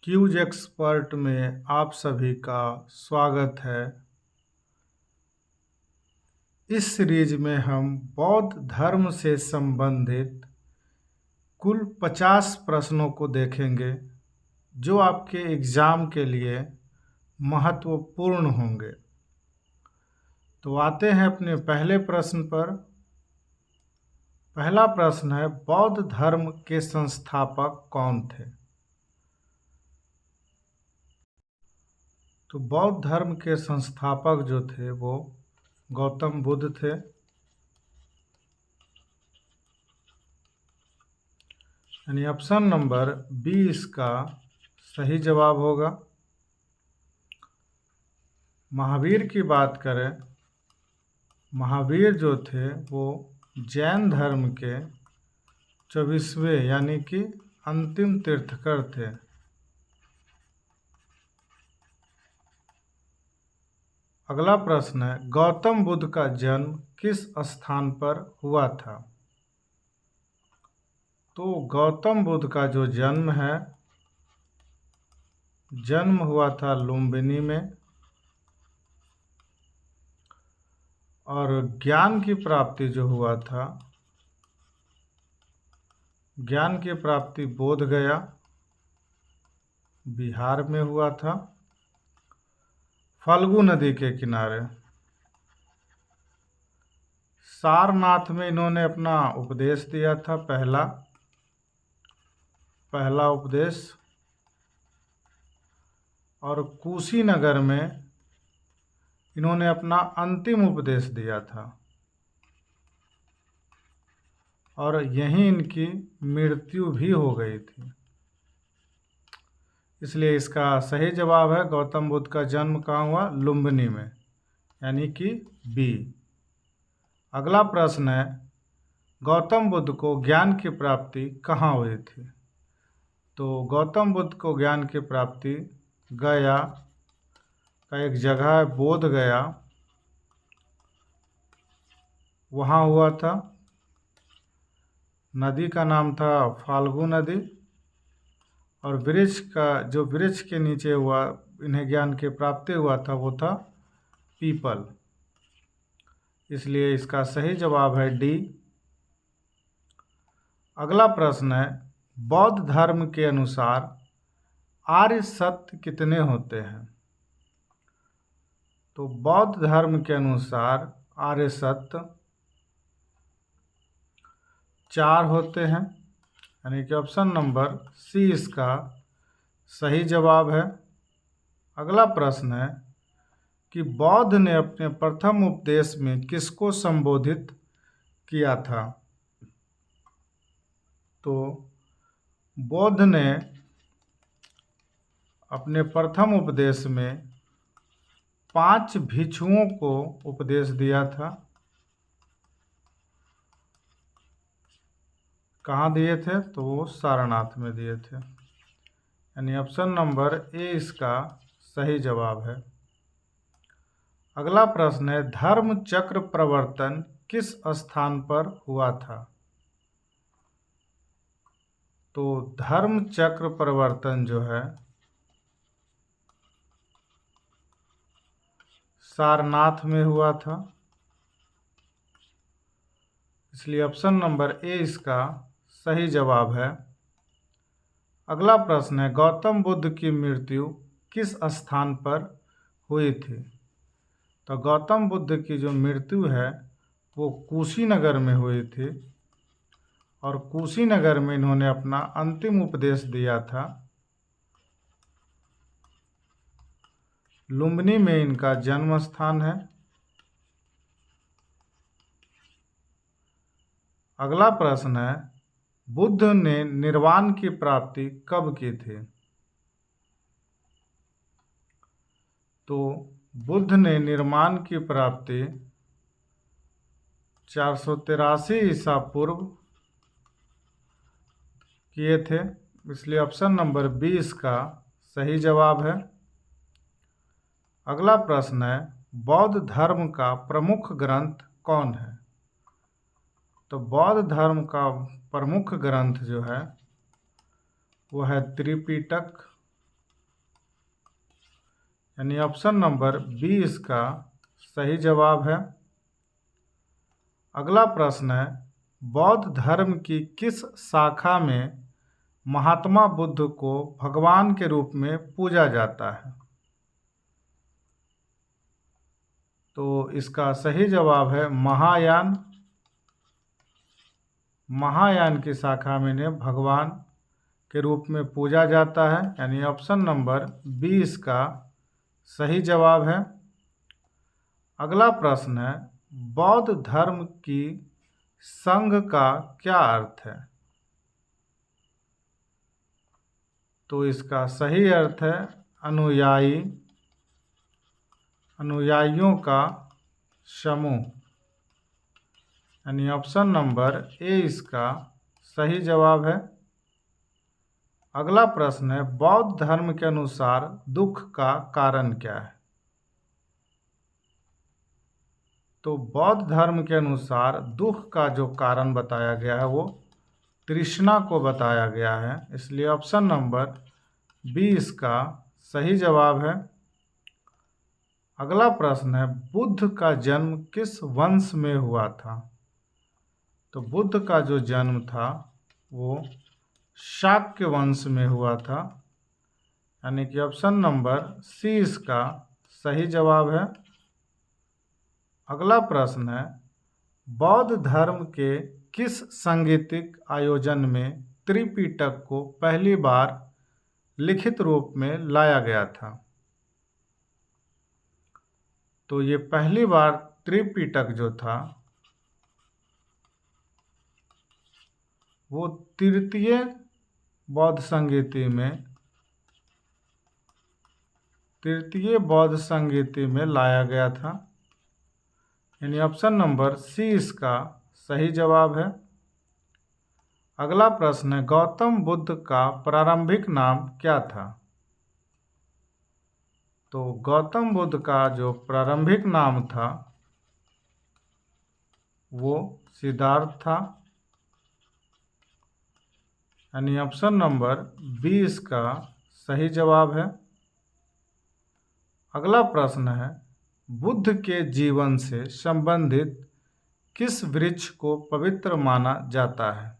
Cues expert में आप सभी का स्वागत है। इस सीरीज में हम बौद्ध धर्म से संबंधित कुल 50 प्रश्नों को देखेंगे जो आपके एग्जाम के लिए महत्वपूर्ण होंगे। तो आते हैं अपने पहले प्रश्न पर। पहला प्रश्न है, बौद्ध धर्म के संस्थापक कौन थे? तो बौद्ध धर्म के संस्थापक जो थे वो गौतम बुद्ध थे। यानी ऑप्शन नंबर बी इसका सही जवाब होगा। महावीर की बात करें, महावीर जो थे वो जैन धर्म के 24वें यानी कि अंतिम तीर्थकर थे। अगला प्रश्न है, गौतम बुद्ध का जन्म किस स्थान पर हुआ था? तो गौतम बुद्ध का जो जन्म है, जन्म हुआ था लुम्बिनी में, और ज्ञान की प्राप्ति जो हुआ था, ज्ञान की प्राप्ति बोध गया बिहार में हुआ था, फल्गु नदी के किनारे। सारनाथ में इन्होंने अपना उपदेश दिया था, पहला उपदेश, और कुशीनगर में इन्होंने अपना अंतिम उपदेश दिया था, और यहीं इनकी मृत्यु भी हो गई थी। इसलिए इसका सही जवाब है, गौतम बुद्ध का जन्म कहाँ हुआ? लुम्बिनी में, यानी कि बी। अगला प्रश्न है, गौतम बुद्ध को ज्ञान की प्राप्ति कहाँ हुई थी? तो गौतम बुद्ध को ज्ञान की प्राप्ति गया का एक जगह है बोध गया, वहाँ हुआ था। नदी का नाम था फाल्गु नदी, और वृक्ष के नीचे हुआ इन्हें ज्ञान की प्राप्ति हुआ था वो था पीपल। इसलिए इसका सही जवाब है डी। अगला प्रश्न है, बौद्ध धर्म के अनुसार आर्य सत्य कितने होते हैं? तो बौद्ध धर्म के अनुसार आर्य सत्य 4 होते हैं, यानी कि ऑप्शन नंबर सी इसका सही जवाब है। अगला प्रश्न है कि बौद्ध ने अपने प्रथम उपदेश में किसको संबोधित किया था? तो बौद्ध ने अपने प्रथम उपदेश में 5 भिक्षुओं को उपदेश दिया था। कहाँ दिए थे? तो वो सारनाथ में दिए थे, यानी ऑप्शन नंबर ए इसका सही जवाब है। अगला प्रश्न है, धर्म चक्र प्रवर्तन किस स्थान पर हुआ था? तो धर्म चक्र प्रवर्तन जो है सारनाथ में हुआ था, इसलिए ऑप्शन नंबर ए इसका सही जवाब है। अगला प्रश्न है, गौतम बुद्ध की मृत्यु किस स्थान पर हुई थी? तो गौतम बुद्ध की जो मृत्यु है वो कुशीनगर में हुई थी, और कुशीनगर में इन्होंने अपना अंतिम उपदेश दिया था। लुम्बिनी में इनका जन्म स्थान है। अगला प्रश्न है, बुद्ध ने निर्वाण की प्राप्ति कब की थी? तो बुद्ध ने निर्वाण की प्राप्ति 483 ईसा पूर्व किए थे, इसलिए ऑप्शन नंबर 20 का सही जवाब है। अगला प्रश्न है, बौद्ध धर्म का प्रमुख ग्रंथ कौन है? तो बौद्ध धर्म का प्रमुख ग्रंथ जो है वो है त्रिपिटक, यानी ऑप्शन नंबर बी इसका सही जवाब है। अगला प्रश्न है, बौद्ध धर्म की किस शाखा में महात्मा बुद्ध को भगवान के रूप में पूजा जाता है? तो इसका सही जवाब है महायान। महायान की शाखा में इन्हें भगवान के रूप में पूजा जाता है, यानी ऑप्शन नंबर बी इसका सही जवाब है। अगला प्रश्न है, बौद्ध धर्म की संघ का क्या अर्थ है? तो इसका सही अर्थ है अनुयायी, अनुयायियों का समूह, यानी ऑप्शन नंबर ए इसका सही जवाब है। अगला प्रश्न है, बौद्ध धर्म के अनुसार दुख का कारण क्या है? तो बौद्ध धर्म के अनुसार दुख का जो कारण बताया गया है वो तृष्णा को बताया गया है, इसलिए ऑप्शन नंबर बी इसका सही जवाब है। अगला प्रश्न है, बुद्ध का जन्म किस वंश में हुआ था? तो बुद्ध का जो जन्म था वो शाक्य वंश में हुआ था, यानी कि ऑप्शन नंबर सी इसका सही जवाब है। अगला प्रश्न है, बौद्ध धर्म के किस सांगीतिक आयोजन में त्रिपिटक को पहली बार लिखित रूप में लाया गया था? तो ये पहली बार त्रिपिटक जो था वो तृतीय बौद्ध संगीति में लाया गया था, यानी ऑप्शन नंबर सी इसका सही जवाब है। अगला प्रश्न है, गौतम बुद्ध का प्रारंभिक नाम क्या था? तो गौतम बुद्ध का जो प्रारंभिक नाम था वो सिद्धार्थ था, यानी ऑप्शन नंबर बी इसका सही जवाब है। अगला प्रश्न है, बुद्ध के जीवन से संबंधित किस वृक्ष को पवित्र माना जाता है?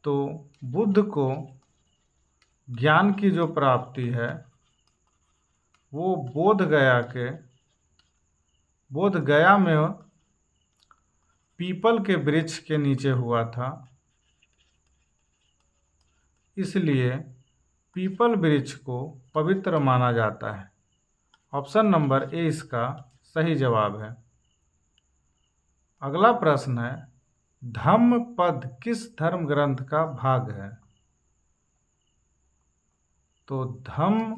तो बुद्ध को ज्ञान की जो प्राप्ति है वो बोध गया में पीपल के वृक्ष के नीचे हुआ था, इसलिए पीपल वृक्ष को पवित्र माना जाता है। ऑप्शन नंबर ए इसका सही जवाब है। अगला प्रश्न है, धम्मपद किस धर्म ग्रंथ का भाग है? तो धम्म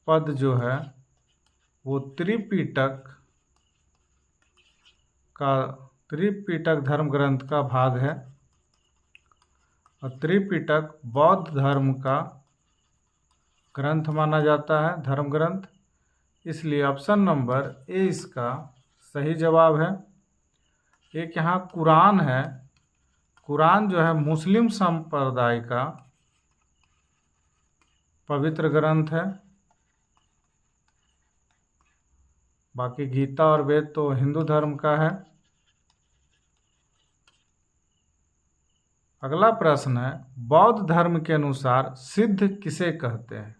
पद जो है वो त्रिपिटक धर्म ग्रंथ का भाग है, और त्रिपिटक बौद्ध धर्म का ग्रंथ माना जाता है, धर्म ग्रंथ, इसलिए ऑप्शन नंबर ए इसका सही जवाब है। एक यहाँ कुरान है, कुरान जो है मुस्लिम संप्रदाय का पवित्र ग्रंथ है, बाकी गीता और वेद तो हिंदू धर्म का है। अगला प्रश्न है, बौद्ध धर्म के अनुसार सिद्ध किसे कहते हैं?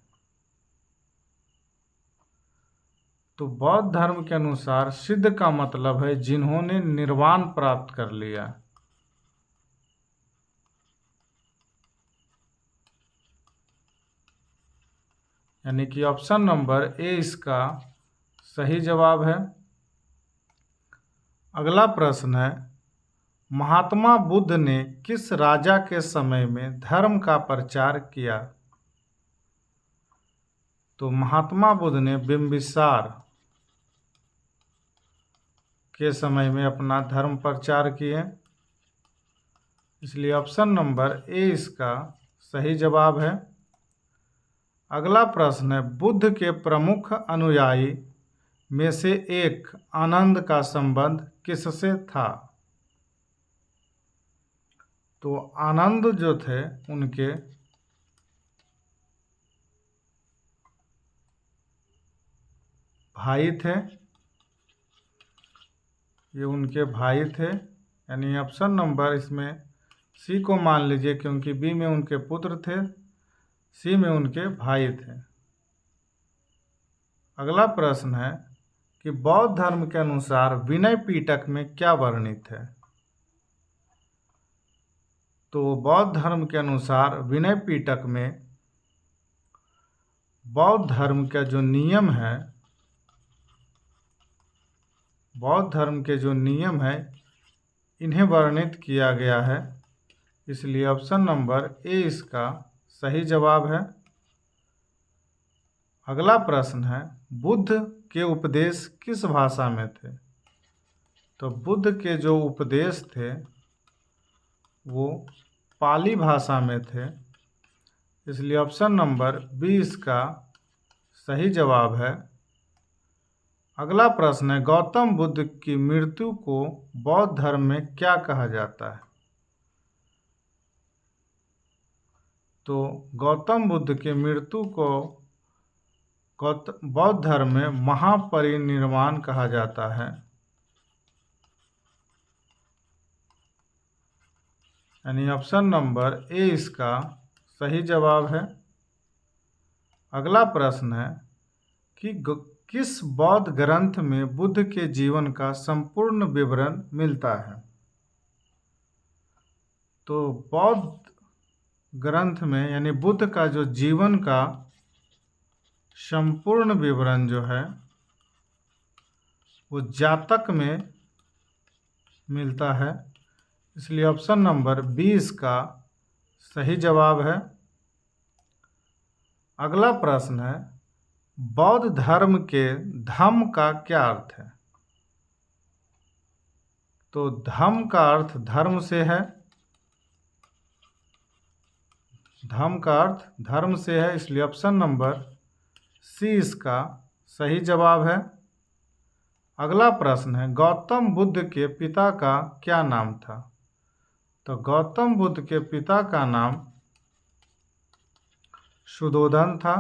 तो बौद्ध धर्म के अनुसार सिद्ध का मतलब है जिन्होंने निर्वाण प्राप्त कर लिया, यानी कि ऑप्शन नंबर ए इसका सही जवाब है। अगला प्रश्न है, महात्मा बुद्ध ने किस राजा के समय में धर्म का प्रचार किया? तो महात्मा बुद्ध ने बिंबिसार के समय में अपना धर्म प्रचार किए, इसलिए ऑप्शन नंबर ए इसका सही जवाब है। अगला प्रश्न है, बुद्ध के प्रमुख अनुयायी में से एक आनंद का संबंध किससे था? तो आनंद जो थे उनके भाई थे, ये उनके भाई थे, यानी ऑप्शन नंबर इसमें सी को मान लीजिए, क्योंकि बी में उनके पुत्र थे, सी में उनके भाई थे। अगला प्रश्न है कि बौद्ध धर्म के अनुसार विनय पिटक में क्या वर्णित है। तो बौद्ध धर्म के अनुसार विनय पिटक में बौद्ध धर्म का जो नियम है, बौद्ध धर्म के जो नियम है इन्हें वर्णित किया गया है, इसलिए ऑप्शन नंबर ए इसका सही जवाब है। अगला प्रश्न है बुद्ध के उपदेश किस भाषा में थे। तो बुद्ध के जो उपदेश थे वो पाली भाषा में थे, इसलिए ऑप्शन नंबर बी इसका सही जवाब है। अगला प्रश्न है गौतम बुद्ध की मृत्यु को बौद्ध धर्म में क्या कहा जाता है। तो गौतम बुद्ध की मृत्यु को बौद्ध धर्म में महापरिनिर्वाण कहा जाता है, यानी ऑप्शन नंबर ए इसका सही जवाब है। अगला प्रश्न है कि किस बौद्ध ग्रंथ में बुद्ध के जीवन का संपूर्ण विवरण मिलता है। तो बौद्ध ग्रंथ में यानी बुद्ध का जो जीवन का संपूर्ण विवरण जो है वो जातक में मिलता है, इसलिए ऑप्शन नंबर 20 का सही जवाब है। अगला प्रश्न है बौद्ध धर्म के धम्म का क्या अर्थ है। तो धम्म का अर्थ धर्म से है, धम्म का अर्थ धर्म से है, इसलिए ऑप्शन नंबर सी इसका सही जवाब है। अगला प्रश्न है गौतम बुद्ध के पिता का क्या नाम था। तो गौतम बुद्ध के पिता का नाम शुद्धोधन था,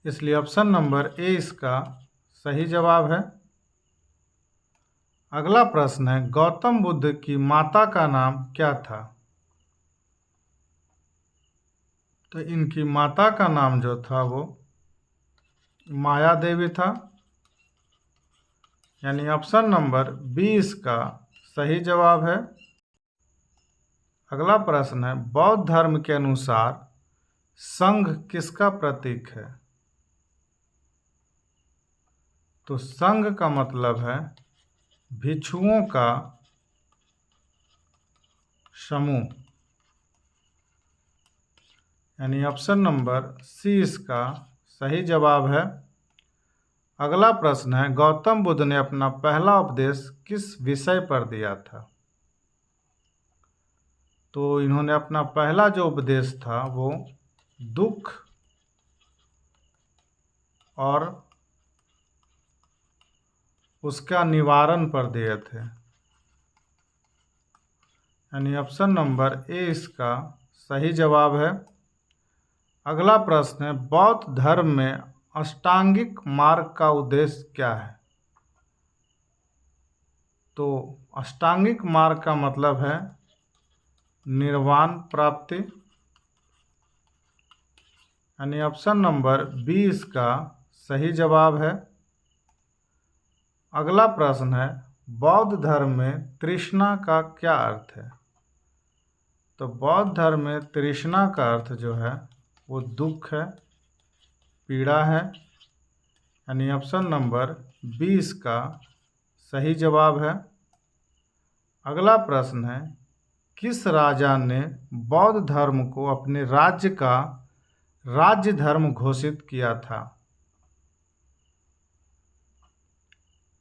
इसलिए ऑप्शन नंबर ए इसका सही जवाब है। अगला प्रश्न है गौतम बुद्ध की माता का नाम क्या था। तो इनकी माता का नाम जो था वो माया देवी था, यानी ऑप्शन नंबर 20 का सही जवाब है। अगला प्रश्न है बौद्ध धर्म के अनुसार संघ किसका प्रतीक है। तो संघ का मतलब है भिक्षुओं का समूह, यानी ऑप्शन नंबर सी इसका सही जवाब है। अगला प्रश्न है गौतम बुद्ध ने अपना पहला उपदेश किस विषय पर दिया था। तो इन्होंने अपना पहला जो उपदेश था वो दुख और उसका निवारण पर दिए थे, यानी ऑप्शन नंबर ए इसका सही जवाब है। अगला प्रश्न है बौद्ध धर्म में अष्टांगिक मार्ग का उद्देश्य क्या है। तो अष्टांगिक मार्ग का मतलब है निर्वाण प्राप्ति, यानी ऑप्शन नंबर 20 का सही जवाब है। अगला प्रश्न है बौद्ध धर्म में तृष्णा का क्या अर्थ है। तो बौद्ध धर्म में तृष्णा का अर्थ जो है वो दुख है, पीड़ा है, यानी ऑप्शन नंबर 20 का सही जवाब है। अगला प्रश्न है किस राजा ने बौद्ध धर्म को अपने राज्य का राज्य धर्म घोषित किया था।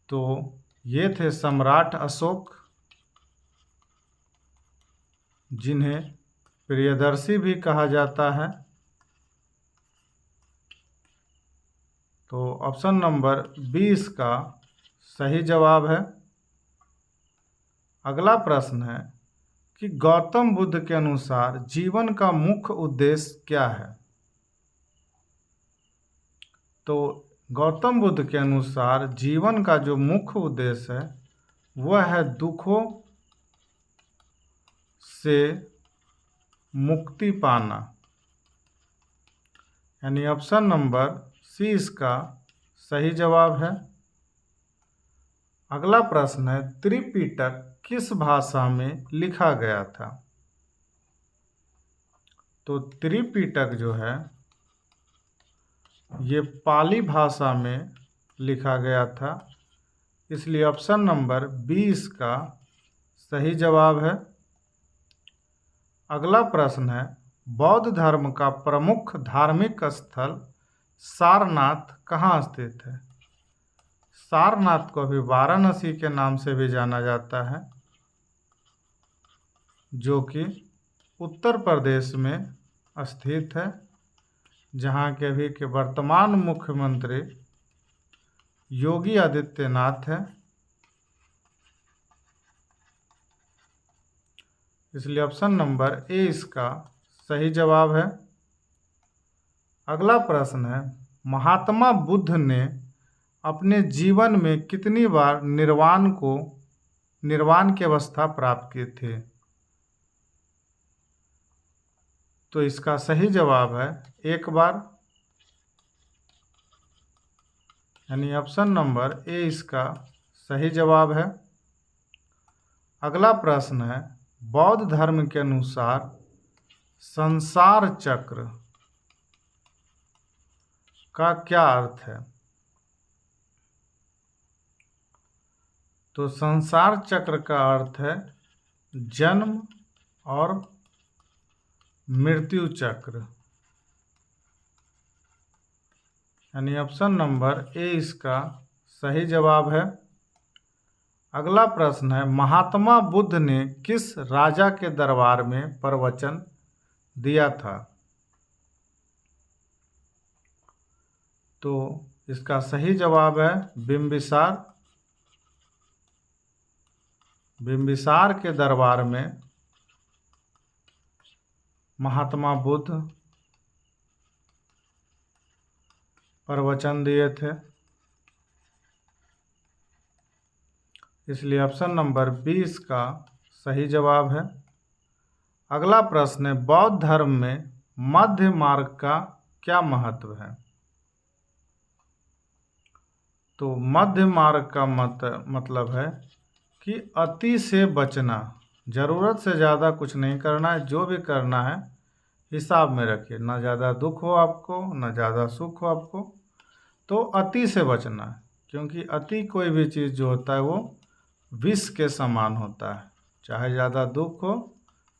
तो ये थे सम्राट अशोक, जिन्हें प्रियदर्शी भी कहा जाता है। तो ऑप्शन नंबर 20 का सही जवाब है। अगला प्रश्न है कि गौतम बुद्ध के अनुसार जीवन का मुख्य उद्देश्य क्या है। तो गौतम बुद्ध के अनुसार जीवन का जो मुख्य उद्देश्य है वह है दुखों से मुक्ति पाना, यानी ऑप्शन नंबर सी इसका सही जवाब है। अगला प्रश्न है, त्रिपिटक किस भाषा में लिखा गया था? तो त्रिपिटक जो है ये पाली भाषा में लिखा गया था, इसलिए ऑप्शन नंबर बी इसका सही जवाब है। अगला प्रश्न है, बौद्ध धर्म का प्रमुख धार्मिक स्थल सारनाथ कहाँ स्थित है? सारनाथ को अभी वाराणसी के नाम से भी जाना जाता है, जो कि उत्तर प्रदेश में स्थित है, जहाँ के अभी के वर्तमान मुख्यमंत्री योगी आदित्यनाथ है। इसलिए ऑप्शन नंबर ए इसका सही जवाब है। अगला प्रश्न है, महात्मा बुद्ध ने अपने जीवन में कितनी बार निर्वाण की अवस्था प्राप्त की थी? तो इसका सही जवाब है एक बार, यानी ऑप्शन नंबर ए इसका सही जवाब है। अगला प्रश्न है, बौद्ध धर्म के अनुसार संसार चक्र का क्या अर्थ है? तो संसार चक्र का अर्थ है जन्म और मृत्यु चक्र, यानी ऑप्शन नंबर ए इसका सही जवाब है। अगला प्रश्न है, महात्मा बुद्ध ने किस राजा के दरबार में प्रवचन दिया था? तो इसका सही जवाब है बिंबिसार। बिंबिसार के दरबार में महात्मा बुद्ध प्रवचन दिए थे, इसलिए ऑप्शन नंबर 20 का सही जवाब है। अगला प्रश्न है, बौद्ध धर्म में मध्य मार्ग का क्या महत्व है? तो मध्य मार्ग का मतलब है कि अति से बचना, ज़रूरत से ज़्यादा कुछ नहीं करना है, जो भी करना है हिसाब में रखिए, ना ज़्यादा दुख हो आपको ना ज़्यादा सुख हो आपको, तो अति से बचना है, क्योंकि अति कोई भी चीज़ जो होता है वो विष के समान होता है, चाहे ज़्यादा दुख हो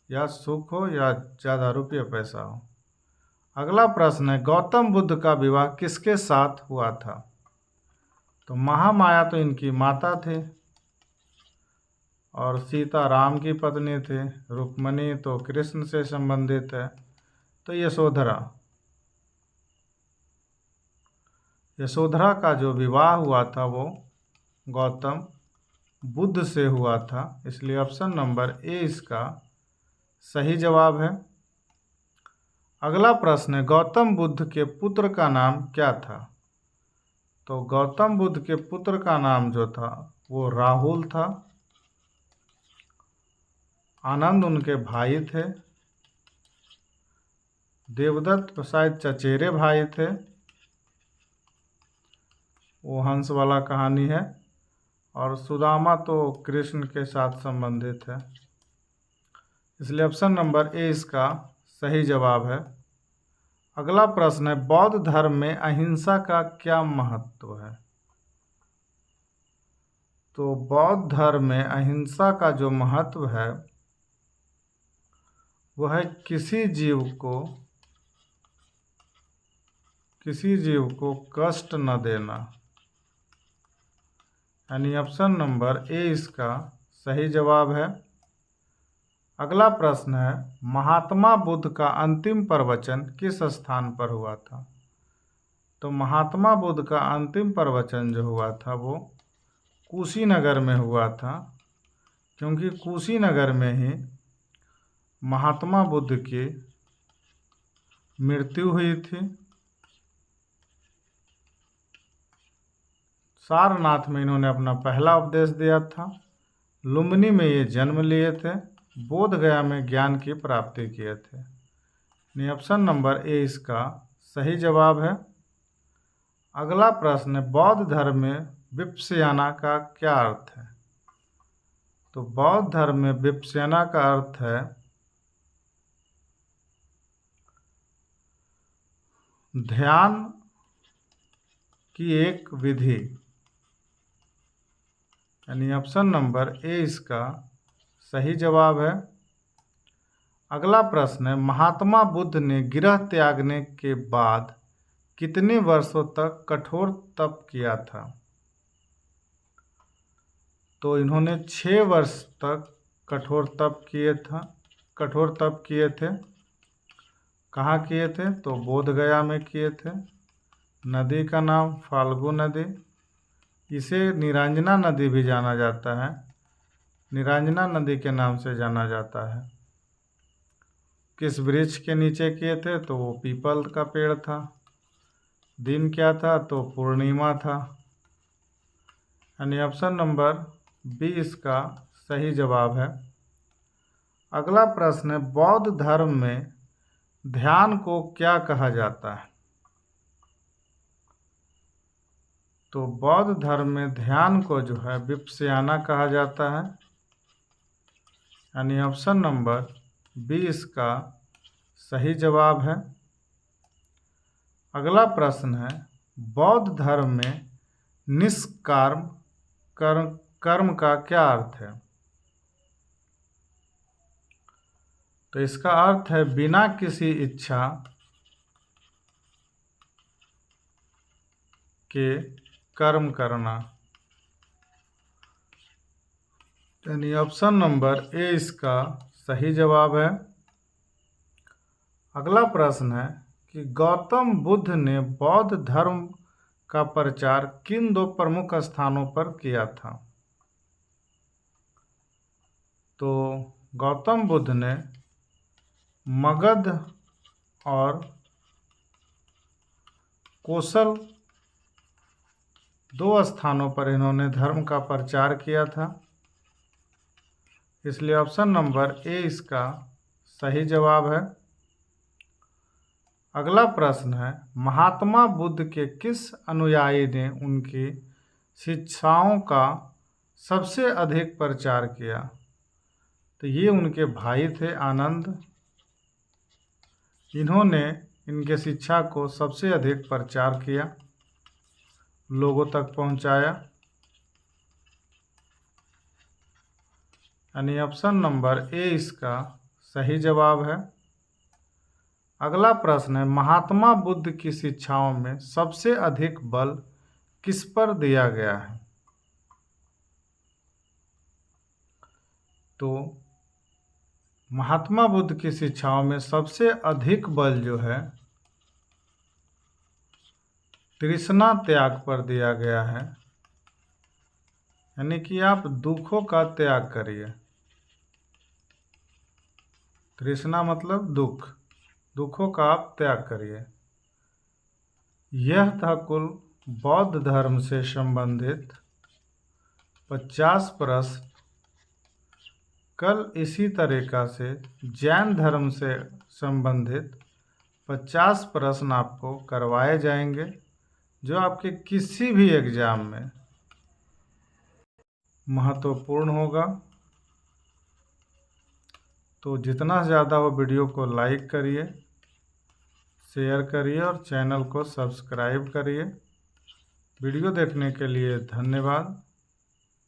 या सुख हो या ज़्यादा रुपये पैसा हो। अगला प्रश्न है, गौतम बुद्ध का विवाह किसके साथ हुआ था? तो महामाया तो इनकी माता थे और सीता राम की पत्नी थे, रुक्मणी तो कृष्ण से संबंधित है, तो यशोधरा का जो विवाह हुआ था वो गौतम बुद्ध से हुआ था, इसलिए ऑप्शन नंबर ए इसका सही जवाब है। अगला प्रश्न है, गौतम बुद्ध के पुत्र का नाम क्या था? तो गौतम बुद्ध के पुत्र का नाम जो था वो राहुल था। आनंद उनके भाई थे, देवदत्त शायद चचेरे भाई थे, वो हंस वाला कहानी है, और सुदामा तो कृष्ण के साथ संबंधित है, इसलिए ऑप्शन नंबर ए इसका सही जवाब है। अगला प्रश्न है, बौद्ध धर्म में अहिंसा का क्या महत्व है? तो बौद्ध धर्म में अहिंसा का जो महत्व है वह है किसी जीव को कष्ट न देना, यानी ऑप्शन नंबर ए इसका सही जवाब है। अगला प्रश्न है, महात्मा बुद्ध का अंतिम प्रवचन किस स्थान पर हुआ था? तो महात्मा बुद्ध का अंतिम प्रवचन जो हुआ था वो कुशीनगर में हुआ था, क्योंकि कुशीनगर में ही महात्मा बुद्ध की मृत्यु हुई थी। सारनाथ में इन्होंने अपना पहला उपदेश दिया था। लुम्बिनी में ये जन्म लिए थे। बोध गया में ज्ञान की प्राप्ति किए थे। यानी ऑप्शन नंबर ए इसका सही जवाब है। अगला प्रश्न है, बौद्ध धर्म में विपश्यना का क्या अर्थ है? तो बौद्ध धर्म में विपश्यना का अर्थ है ध्यान की एक विधि। यानी ऑप्शन नंबर ए इसका सही जवाब है। अगला प्रश्न है, महात्मा बुद्ध ने गृह त्यागने के बाद कितने वर्षों तक कठोर तप किया था? तो इन्होंने 6 वर्ष तक कठोर तप किए थे। कहाँ किए थे? तो बोध गया में किए थे। नदी का नाम फाल्गु नदी। इसे निरंजना नदी भी जाना जाता है। निरंजना नदी के नाम से जाना जाता है। किस वृक्ष के नीचे किए थे? तो वो पीपल का पेड़ था। दिन क्या था? तो पूर्णिमा था। यानी ऑप्शन नंबर बी इसका सही जवाब है। अगला प्रश्न है, बौद्ध धर्म में ध्यान को क्या कहा जाता है? तो बौद्ध धर्म में ध्यान को जो है विपश्यना कहा जाता है। यानी ऑप्शन नंबर बी इसका सही जवाब है। अगला प्रश्न है, बौद्ध धर्म में निष्काम कर्म का क्या अर्थ है? तो इसका अर्थ है बिना किसी इच्छा के कर्म करना। यानी ऑप्शन नंबर ए इसका सही जवाब है। अगला प्रश्न है कि गौतम बुद्ध ने बौद्ध धर्म का प्रचार किन 2 प्रमुख स्थानों पर किया था? तो गौतम बुद्ध ने मगध और कौशल 2 स्थानों पर इन्होंने धर्म का प्रचार किया था। इसलिए ऑप्शन नंबर ए इसका सही जवाब है। अगला प्रश्न है, महात्मा बुद्ध के किस अनुयायी ने उनकी शिक्षाओं का सबसे अधिक प्रचार किया? तो ये उनके भाई थे आनंद। इन्होंने इनके शिक्षा को सबसे अधिक प्रचार किया, लोगों तक पहुंचाया। यानी ऑप्शन नंबर ए इसका सही जवाब है। अगला प्रश्न है, महात्मा बुद्ध की शिक्षाओं में सबसे अधिक बल किस पर दिया गया है? तो महात्मा बुद्ध की शिक्षाओं में सबसे अधिक बल जो है तृष्णा त्याग पर दिया गया है। यानी कि आप दुखों का त्याग करिए। तृष्णा मतलब दुख, दुखों का आप त्याग करिए। यह था कुल बौद्ध धर्म से संबंधित 50 प्रश्न। कल इसी तरीक़ा से जैन धर्म से संबंधित 50 प्रश्न आपको करवाए जाएंगे, जो आपके किसी भी एग्ज़ाम में महत्वपूर्ण होगा। तो जितना ज़्यादा हो वीडियो को लाइक करिए, शेयर करिए और चैनल को सब्सक्राइब करिए। वीडियो देखने के लिए धन्यवाद।